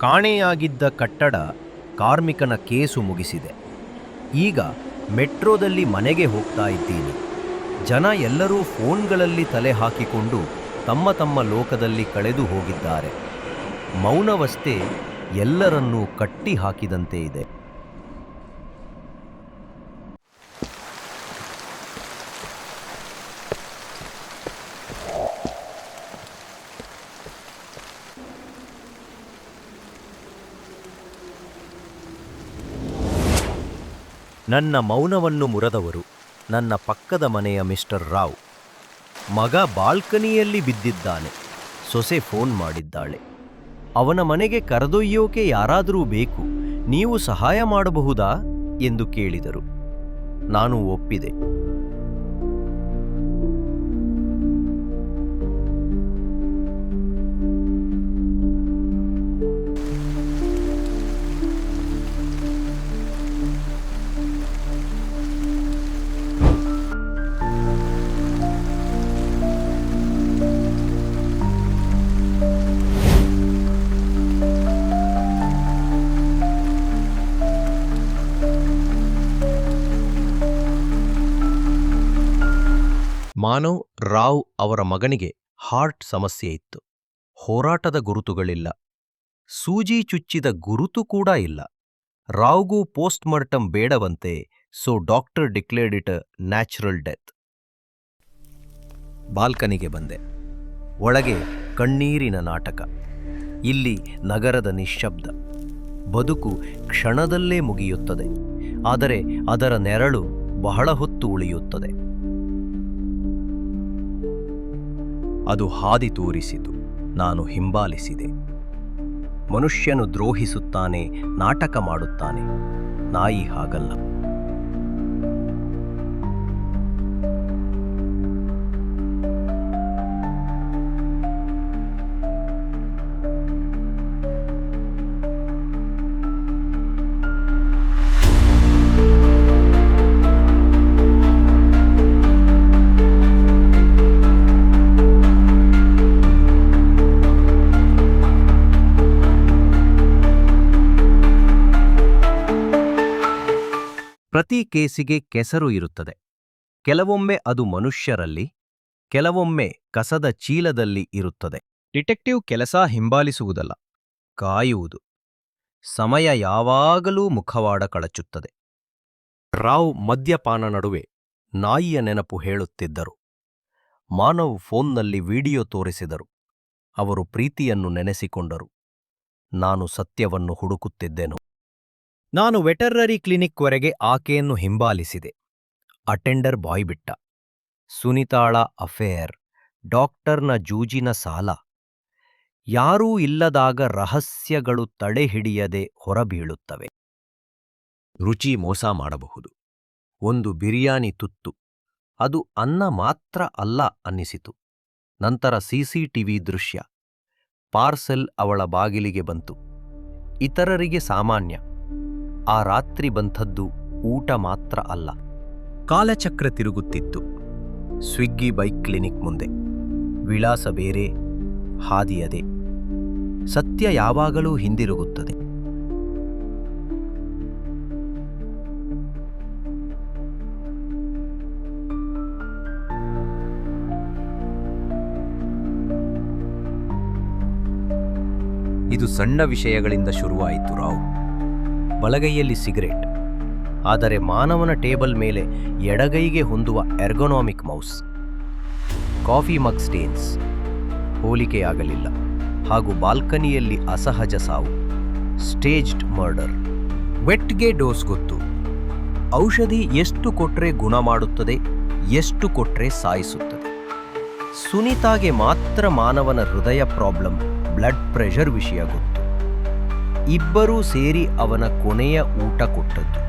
ಕಾಣೆಯಾಗಿದ್ದ ಕಟ್ಟಡ ಕಾರ್ಮಿಕನ ಕೇಸು ಮುಗಿಸಿದೆ. ಈಗ ಮೆಟ್ರೋದಲ್ಲಿ ಮನೆಗೆ ಹೋಗ್ತಾ ಇದ್ದೀನಿ. ಜನ ಎಲ್ಲರೂ ಫೋನ್ಗಳಲ್ಲಿ ತಲೆ ಹಾಕಿಕೊಂಡು ತಮ್ಮ ತಮ್ಮ ಲೋಕದಲ್ಲಿ ಕಳೆದು ಹೋಗಿದ್ದಾರೆ. ಮೌನವಸ್ಥೆ ಎಲ್ಲರನ್ನೂ ಕಟ್ಟಿ ಹಾಕಿದಂತೆ ಇದೆ. ನನ್ನ ಮೌನವನ್ನು ಮುರಿದವರು ನನ್ನ ಪಕ್ಕದ ಮನೆಯ ಮಿಸ್ಟರ್ ರಾವ್. ಮಗ ಬಾಲ್ಕನಿಯಲ್ಲಿ ಬಿದ್ದಿದ್ದಾನೆ. ಸೊಸೆ ಫೋನ್ ಮಾಡಿದ್ದಾಳೆ. ಅವನ ಮನೆಗೆ ಕರೆದೊಯ್ಯೋಕೆ ಯಾರಾದರೂ ಬೇಕು, ನೀವು ಸಹಾಯ ಮಾಡಬಹುದಾ ಎಂದು ಕೇಳಿದರು. ನಾನು ಒಪ್ಪಿದೆ. ಮಾನವ್ ರಾವ್ ಅವರ ಮಗನಿಗೆ ಹಾರ್ಟ್ ಸಮಸ್ಯೆ ಇತ್ತು. ಹೋರಾಟದ ಗುರುತುಗಳಿಲ್ಲ, ಸೂಜಿ ಚುಚ್ಚಿದ ಗುರುತು ಕೂಡ ಇಲ್ಲ. ರಾವ್ಗೂ ಪೋಸ್ಟ್ ಮಾರ್ಟಮ್ ಬೇಡವಂತೆ, so doctor declared it natural death. ಬಾಲ್ಕನಿಗೆ ಬಂದೆ. ಒಳಗೆ ಕಣ್ಣೀರಿನ ನಾಟಕ. ಇಲ್ಲಿ ನಗರದ ನಿಶ್ಶಬ್ದ. ಬದುಕು ಕ್ಷಣದಲ್ಲೇ ಮುಗಿಯುತ್ತದೆ, ಆದರೆ ಅದರ ನೆರಳು ಬಹಳ ಹೊತ್ತು ಉಳಿಯುತ್ತದೆ. ಅದು ಹಾದಿ ತೋರಿಸಿತು, ನಾನು ಹಿಂಬಾಲಿಸಿದೆ. ಮನುಷ್ಯನು ದ್ರೋಹಿಸುತ್ತಾನೆ, ನಾಟಕ ಮಾಡುತ್ತಾನೆ. ನಾಯಿ ಹಾಗಲ್ಲ. ಪ್ರತಿ ಕೇಸಿಗೆ ಕೆಸರು ಇರುತ್ತದೆ. ಕೆಲವೊಮ್ಮೆ ಅದು ಮನುಷ್ಯರಲ್ಲಿ, ಕೆಲವೊಮ್ಮೆ ಕಸದ ಚೀಲದಲ್ಲಿ ಇರುತ್ತದೆ. ಡಿಟೆಕ್ಟಿವ್ ಕೆಲಸ ಹಿಂಬಾಲಿಸುವುದಲ್ಲ, ಕಾಯುವುದು. ಸಮಯ ಯಾವಾಗಲೂ ಮುಖವಾಡ ಕಳಚುತ್ತದೆ. ರಾವ್ ಮದ್ಯಪಾನ ನಡುವೆ ನಾಯಿಯ ನೆನಪು ಹೇಳುತ್ತಿದ್ದರು. ಮಾನವ್ ಫೋನ್ನಲ್ಲಿ ವಿಡಿಯೋ ತೋರಿಸಿದರು. ಅವರು ಪ್ರೀತಿಯನ್ನು ನೆನೆಸಿಕೊಂಡರು. ನಾನು ಸತ್ಯವನ್ನು ಹುಡುಕುತ್ತಿದ್ದೆನು. ನಾನು ವೆಟರ್ನರಿ ಕ್ಲಿನಿಕ್ವರೆಗೆ ಆಕೆಯನ್ನು ಹಿಂಬಾಲಿಸಿದೆ. ಅಟೆಂಡರ್ ಬಾಯ್ ಬಿಟ್ಟ. ಸುನಿತಾಳ ಅಫೇರ್, ಡಾಕ್ಟರ್ನ ಜೂಜಿನ ಸಾಲ. ಯಾರೂ ಇಲ್ಲದಾಗ ರಹಸ್ಯಗಳು ತಡೆಹಿಡಿಯದೆ ಹೊರಬೀಳುತ್ತವೆ. ರುಚಿ ಮೋಸ ಮಾಡಬಹುದು. ಒಂದು ಬಿರಿಯಾನಿ ತುತ್ತು, ಅದು ಅನ್ನ ಮಾತ್ರ ಅಲ್ಲ ಅನ್ನಿಸಿತು. ನಂತರ ಸಿಸಿಟಿವಿ ದೃಶ್ಯ. ಪಾರ್ಸೆಲ್ ಅವಳ ಬಾಗಿಲಿಗೆ ಬಂತು. ಇತರರಿಗೆ ಸಾಮಾನ್ಯ. ಆ ರಾತ್ರಿ ಬಂಥದ್ದು ಊಟ ಮಾತ್ರ ಅಲ್ಲ. ಕಾಲಚಕ್ರ ತಿರುಗುತ್ತಿತ್ತು. ಸ್ವಿಗ್ಗಿ ಬೈಕ್ ಕ್ಲಿನಿಕ್ ಮುಂದೆ. ವಿಳಾಸ ಬೇರೆ, ಹಾದಿಯದೆ. ಸತ್ಯ ಯಾವಾಗಲೂ ಹಿಂದಿರುಗುತ್ತದೆ. ಇದು ಸಣ್ಣ ವಿಷಯಗಳಿಂದ ಶುರುವಾಯಿತು ರಾವ್. ಬಲಗೈಯಲ್ಲಿ ಸಿಗರೇಟ್, ಆದರೆ ಮಾನವನ ಟೇಬಲ್ ಮೇಲೆ ಎಡಗೈಗೆ ಹೊಂದುವ ಎರ್ಗೊನಾಮಿಕ್ ಮೌಸ್. ಕಾಫಿ ಮಗ್ ಸ್ಟೇನ್ಸ್, ಹೋಲಿಕೆಯಾಗಲಿಲ್ಲ. ಹಾಗೂ ಬಾಲ್ಕನಿಯಲ್ಲಿ ಅಸಹಜ ಸಾವು, ಸ್ಟೇಜ್ಡ್ ಮರ್ಡರ್. ವೆಟ್ಗೆ ಡೋಸ್ ಗೊತ್ತು. ಔಷಧಿ ಎಷ್ಟು ಕೊಟ್ರೆ ಗುಣ ಮಾಡುತ್ತದೆ, ಎಷ್ಟು ಕೊಟ್ರೆ ಸಾಯಿಸುತ್ತದೆ. ಸುನಿತಾಗೆ ಮಾತ್ರ ಮಾನವನ ಹೃದಯ ಪ್ರಾಬ್ಲಮ್, ಬ್ಲಡ್ ಪ್ರೆಷರ್ ವಿಷಯ ಗೊತ್ತು. ಇಬ್ಬರೂ ಸೇರಿ ಅವನ ಕೊನೆಯ ಊಟ ಕೊಟ್ಟದ್ದು.